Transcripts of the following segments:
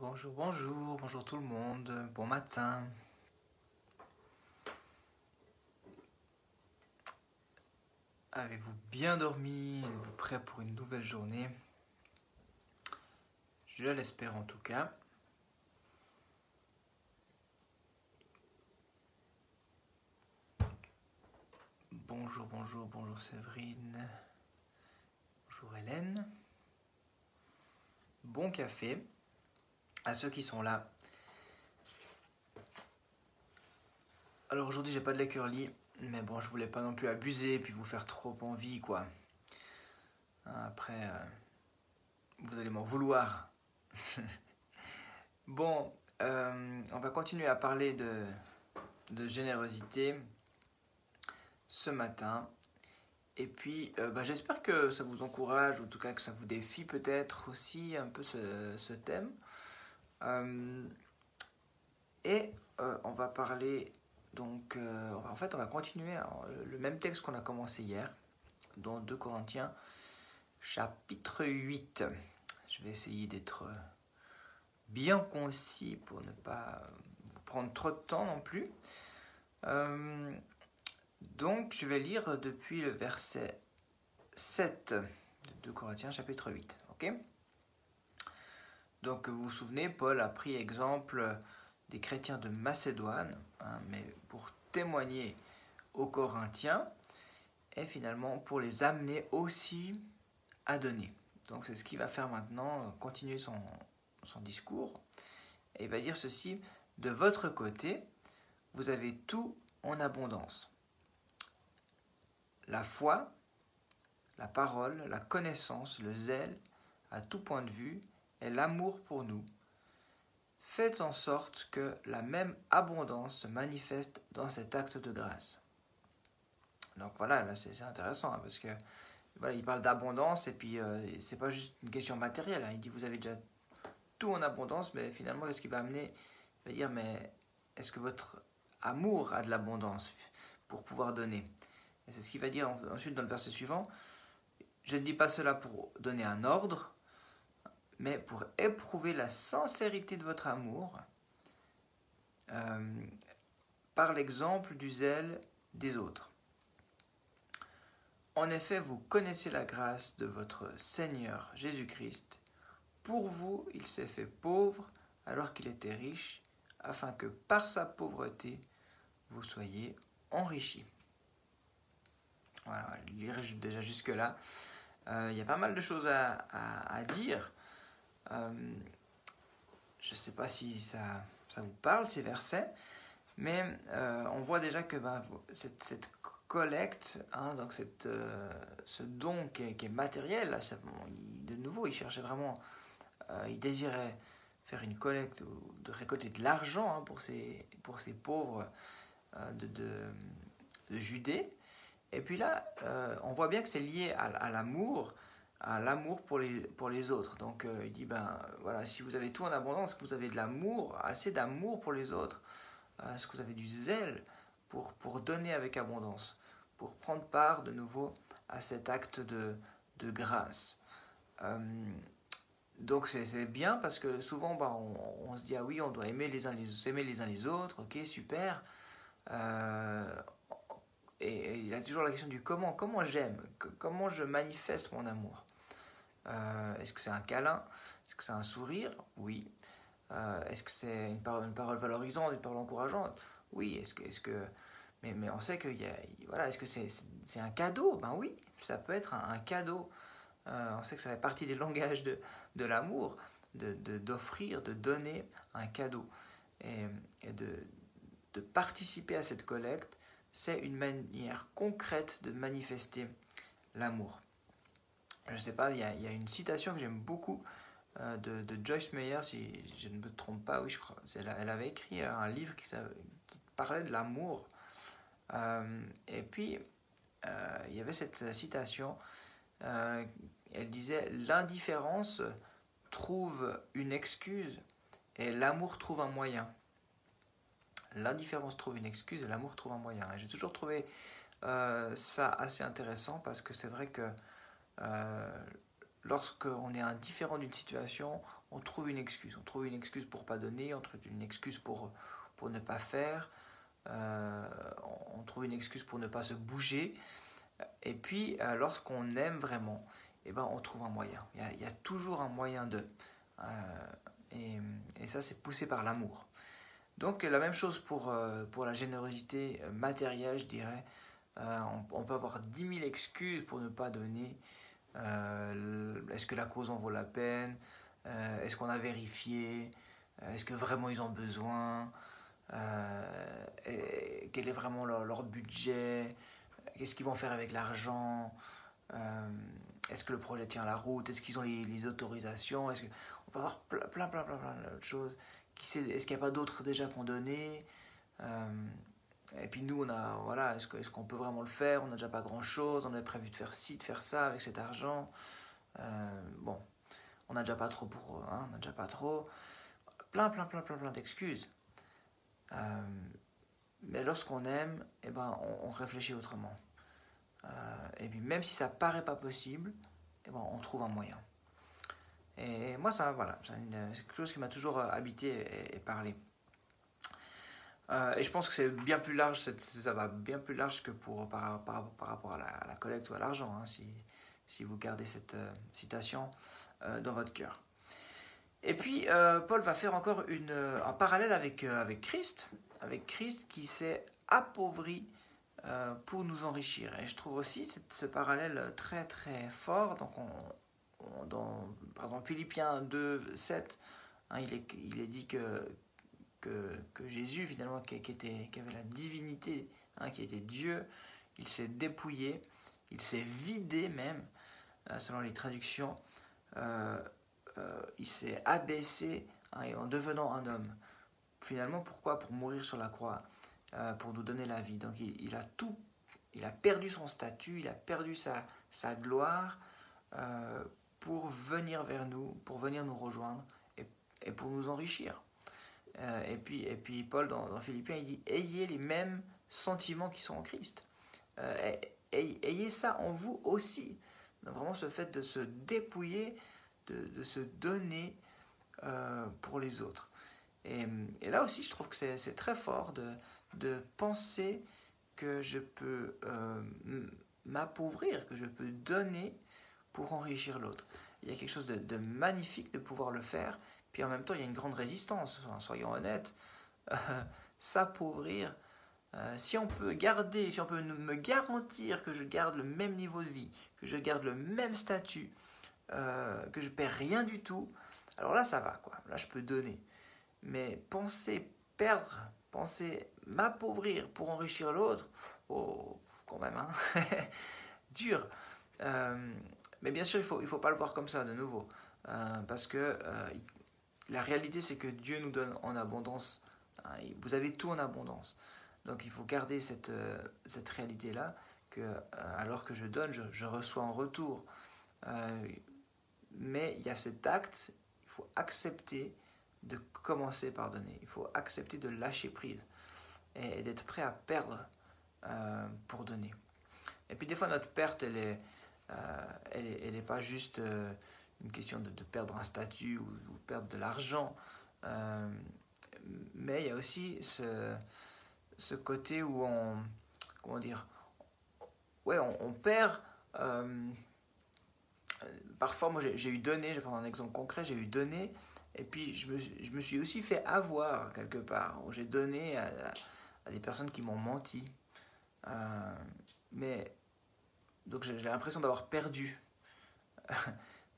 Bonjour, bonjour, bonjour tout le monde, bon matin. Avez-vous bien dormi? Êtes-vous prêt pour une nouvelle journée? Je l'espère en tout cas. Bonjour, bonjour, bonjour Séverine. Bonjour Hélène. Bon café à ceux qui sont là. Alors aujourd'hui j'ai pas de lait curly, mais bon je voulais pas non plus abuser et puis vous faire trop envie quoi. Après vous allez m'en vouloir. Bon, on va continuer à parler de générosité ce matin. Et puis, j'espère que ça vous encourage, ou en tout cas que ça vous défie peut-être aussi un peu ce thème. On va parler, donc, en fait, on va continuer le même texte qu'on a commencé hier, dans 2 Corinthiens, chapitre 8. Je vais essayer d'être bien concis pour ne pas vous prendre trop de temps non plus. Donc, je vais lire depuis le verset 7 de 2 Corinthiens chapitre 8. Ok. Donc, vous vous souvenez, Paul a pris exemple des chrétiens de Macédoine, mais pour témoigner aux Corinthiens, et finalement pour les amener aussi à donner. Donc, c'est ce qu'il va faire maintenant, continuer son discours. Et il va dire ceci: de votre côté, vous avez tout en abondance. La foi, la parole, la connaissance, le zèle, à tout point de vue, et l'amour pour nous. Faites en sorte que la même abondance se manifeste dans cet acte de grâce. Donc voilà, là c'est intéressant, parce que voilà, il parle d'abondance et puis c'est pas juste une question matérielle. Il dit vous avez déjà tout en abondance, mais finalement qu'est-ce qui va amener? Il va dire mais est-ce que votre amour a de l'abondance pour pouvoir donner? Et c'est ce qu'il va dire ensuite dans le verset suivant. Je ne dis pas cela pour donner un ordre, mais pour éprouver la sincérité de votre amour par l'exemple du zèle des autres. En effet, vous connaissez la grâce de votre Seigneur Jésus-Christ. Pour vous, il s'est fait pauvre alors qu'il était riche, afin que par sa pauvreté, vous soyez enrichis. Voilà, lire déjà jusque-là. Il y a pas mal de choses à dire. Je ne sais pas si ça vous parle, ces versets, mais on voit déjà que cette collecte, donc ce don qui est matériel, là, de nouveau, il cherchait vraiment, il désirait faire une collecte, de récolter de l'argent pour ces pauvres de Judée. Et puis là, on voit bien que c'est lié à l'amour pour les autres. Donc il dit, voilà, si vous avez tout en abondance, que vous avez de l'amour, assez d'amour pour les autres, est-ce que vous avez du zèle pour donner avec abondance, pour prendre part de nouveau à cet acte de grâce. Donc c'est bien parce que souvent on se dit, ah oui, on doit aimer les uns les autres, ok, super. Et il y a toujours la question du comment j'aime, comment je manifeste mon amour. Est-ce que c'est un câlin? Est-ce que c'est un sourire? Oui. Est-ce que c'est une parole valorisante, une parole encourageante? Oui. Mais on sait qu'il y a, voilà, est-ce que c'est un cadeau? Ben oui, ça peut être un cadeau. On sait que ça fait partie des langages de l'amour, d'offrir, de donner un cadeau. Et de participer à cette collecte, c'est une manière concrète de manifester l'amour. Je ne sais pas, il y a une citation que j'aime beaucoup de Joyce Meyer, si je ne me trompe pas, oui, je crois. Elle avait écrit un livre qui parlait de l'amour. Et puis, il y avait cette citation, elle disait « L'indifférence trouve une excuse et l'amour trouve un moyen. » L'indifférence trouve une excuse et l'amour trouve un moyen. Et j'ai toujours trouvé ça assez intéressant parce que c'est vrai que lorsqu'on est indifférent d'une situation, on trouve une excuse. On trouve une excuse pour ne pas donner, on trouve une excuse pour ne pas faire, on trouve une excuse pour ne pas se bouger. Et puis, lorsqu'on aime vraiment, eh ben, on trouve un moyen. Il y a toujours un moyen de. Et ça, c'est poussé par l'amour. Donc, la même chose pour la générosité matérielle, je dirais. On peut avoir 10 000 excuses pour ne pas donner. Est-ce que la cause en vaut la peine? Est-ce qu'on a vérifié? Est-ce que vraiment ils ont besoin? Quel est vraiment leur budget? Qu'est-ce qu'ils vont faire avec l'argent? Est-ce que le projet tient la route? Est-ce qu'ils ont les autorisations? On peut avoir plein de choses. Est-ce qu'il n'y a pas d'autres déjà qu'on donné? Et puis nous, voilà, est-ce qu'on peut vraiment le faire? On n'a déjà pas grand-chose, on avait prévu de faire ci, de faire ça avec cet argent. Bon, on n'a déjà pas trop on n'a déjà pas trop. Plein d'excuses. Mais lorsqu'on aime, eh ben, on réfléchit autrement. Et puis même si ça paraît pas possible, eh ben, on trouve un moyen. Et moi, voilà, c'est quelque chose qui m'a toujours habité et parlé. Et je pense que c'est bien plus large, ça va bien plus large que par rapport à la collecte ou à l'argent, hein, si vous gardez cette citation dans votre cœur. Et puis, Paul va faire encore un parallèle avec Christ qui s'est appauvri pour nous enrichir. Et je trouve aussi ce parallèle très très fort. Donc, par exemple, Philippiens 2, 7, hein, il est dit que Jésus, finalement, qui avait la divinité, hein, qui était Dieu, il s'est dépouillé, il s'est vidé même, selon les traductions, il s'est abaissé, hein, en devenant un homme. Finalement, pourquoi? Pour mourir sur la croix, pour nous donner la vie. Donc il a perdu son statut, il a perdu sa gloire, pour venir vers nous, pour venir nous rejoindre et pour nous enrichir. Et puis Paul dans Philippiens, il dit: ayez les mêmes sentiments qui sont en Christ. Ayez ça en vous aussi. Donc vraiment ce fait de se dépouiller, de se donner pour les autres. Et là aussi, je trouve que c'est très fort de penser que je peux m'appauvrir, que je peux donner pour enrichir l'autre. Il y a quelque chose de magnifique de pouvoir le faire. Puis en même temps, il y a une grande résistance, soyons honnêtes. S'appauvrir, si on peut me garantir que je garde le même niveau de vie, que je garde le même statut, que je ne perds rien du tout, alors là, ça va, quoi. Là, je peux donner. Mais penser perdre, penser m'appauvrir pour enrichir l'autre, oh, quand même, hein. Dur. Mais bien sûr, il faut pas le voir comme ça, de nouveau. Parce que la réalité, c'est que Dieu nous donne en abondance. Vous avez tout en abondance. Donc il faut garder cette réalité-là, que alors que je donne, je reçois en retour. Mais il y a cet acte, il faut accepter de commencer par donner. Il faut accepter de lâcher prise et d'être prêt à perdre pour donner. Et puis des fois, notre perte, elle est pas juste une question de perdre un statut ou perdre de l'argent. Mais il y a aussi ce côté où on perd. Parfois, moi j'ai eu donné, je vais prendre un exemple concret, j'ai eu donné, et puis je me suis aussi fait avoir quelque part, où j'ai donné à des personnes qui m'ont menti. Donc j'ai l'impression d'avoir perdu.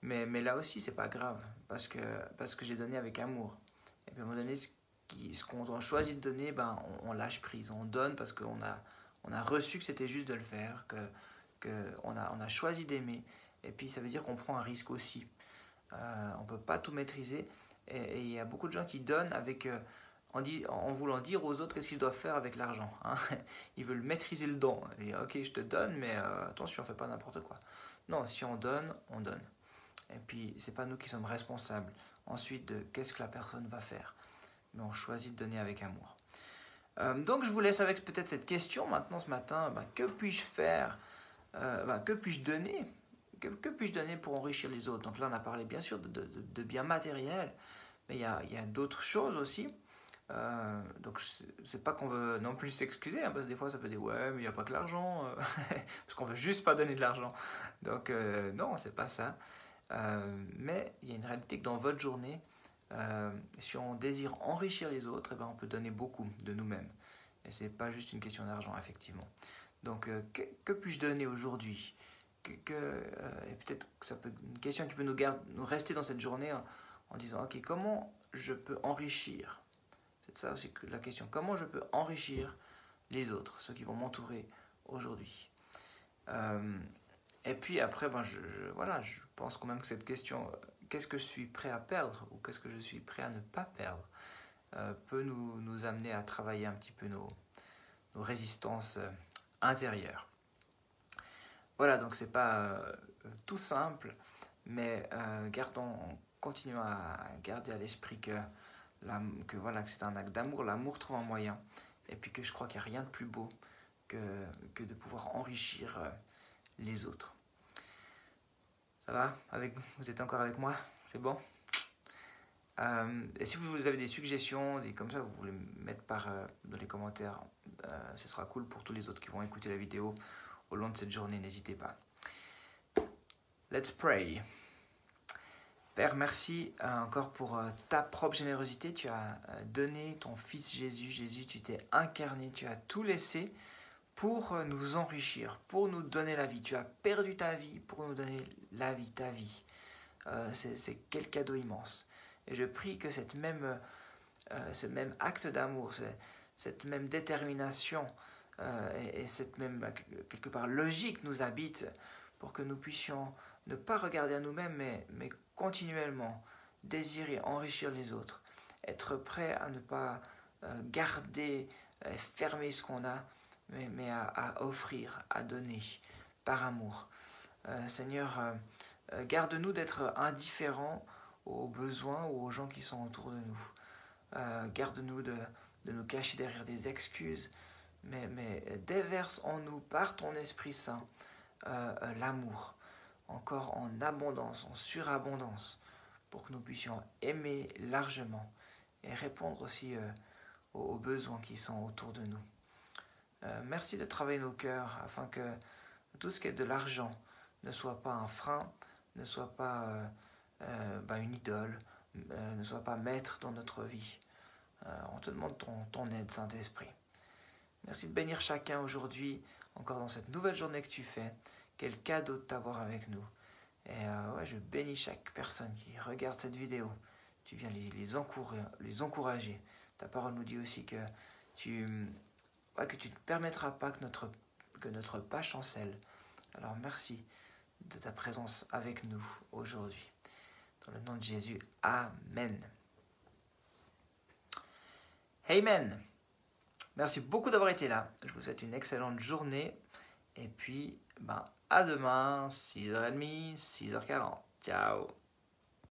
mais là aussi, c'est pas grave, parce que j'ai donné avec amour. Et puis à un moment donné, ce qu'on choisit de donner, on lâche prise, on donne parce qu'on a reçu que c'était juste de le faire, qu'on a choisi d'aimer. Et puis ça veut dire qu'on prend un risque aussi. On ne peut pas tout maîtriser. Et il y a beaucoup de gens qui donnent en voulant dire aux autres qu'est-ce qu'ils doivent faire avec l'argent. Hein. Ils veulent maîtriser le don. Et, ok, je te donne, mais attention, fais pas n'importe quoi. Non, si on donne, on donne. Et puis, c'est pas nous qui sommes responsables ensuite de qu'est-ce que la personne va faire. Mais on choisit de donner avec amour. Donc, je vous laisse avec peut-être cette question maintenant ce matin. Que puis-je faire? Que puis-je donner que puis-je donner pour enrichir les autres? Donc là, on a parlé bien sûr de biens matériels, mais il y a d'autres choses aussi. Donc c'est pas qu'on veut non plus s'excuser, hein, parce que des fois ça peut dire ouais mais il n'y a pas que l'argent, parce qu'on veut juste pas donner de l'argent. Donc non, c'est pas ça. Mais il y a une réalité que dans votre journée, si on désire enrichir les autres, eh ben, on peut donner beaucoup de nous-mêmes. Et c'est pas juste une question d'argent, effectivement. Donc que puis-je donner aujourd'hui? Et peut-être que ça peut une question qui peut nous rester dans cette journée en disant ok, comment je peux enrichir? C'est ça aussi la question. Comment je peux enrichir les autres, ceux qui vont m'entourer aujourd'hui? Et puis après, ben voilà, je pense quand même que cette question, qu'est-ce que je suis prêt à perdre ou qu'est-ce que je suis prêt à ne pas perdre, peut nous amener à travailler un petit peu nos résistances intérieures. Voilà, donc c'est pas tout simple, mais continuons à garder à l'esprit que c'est un acte d'amour. L'amour trouve un moyen, et puis que je crois qu'il n'y a rien de plus beau que de pouvoir enrichir les autres. Ça va? Vous êtes encore avec moi? C'est bon? Et si vous avez des suggestions, comme ça, vous voulez mettre dans les commentaires, ce sera cool pour tous les autres qui vont écouter la vidéo au long de cette journée, n'hésitez pas. Let's pray. Père, merci encore pour ta propre générosité. Tu as donné ton Fils Jésus. Jésus, tu t'es incarné, tu as tout laissé pour nous enrichir, pour nous donner la vie. Tu as perdu ta vie pour nous donner la vie, ta vie. C'est quel cadeau immense. Et je prie que ce même acte d'amour, cette même détermination et cette même, quelque part, logique nous habite pour que nous puissions ne pas regarder à nous-mêmes, mais continuellement désirer enrichir les autres, être prêt à ne pas garder, fermer ce qu'on a, mais à offrir, à donner par amour. Seigneur, garde-nous d'être indifférents aux besoins ou aux gens qui sont autour de nous. Garde-nous de nous cacher derrière des excuses, mais déverse en nous par ton Esprit Saint l'amour, encore en abondance, en surabondance, pour que nous puissions aimer largement et répondre aussi aux besoins qui sont autour de nous. Merci de travailler nos cœurs afin que tout ce qui est de l'argent ne soit pas un frein, ne soit pas une idole, ne soit pas maître dans notre vie. On te demande ton aide, Saint-Esprit. Merci de bénir chacun aujourd'hui, encore dans cette nouvelle journée que tu fais. Quel cadeau de t'avoir avec nous. Et je bénis chaque personne qui regarde cette vidéo. Tu viens les encourager. Ta parole nous dit aussi que tu ne permettras pas que notre pas chancelle. Alors merci de ta présence avec nous aujourd'hui. Dans le nom de Jésus, Amen. Amen. Merci beaucoup d'avoir été là. Je vous souhaite une excellente journée. Et puis, à demain, 6h30, 6h40. Ciao.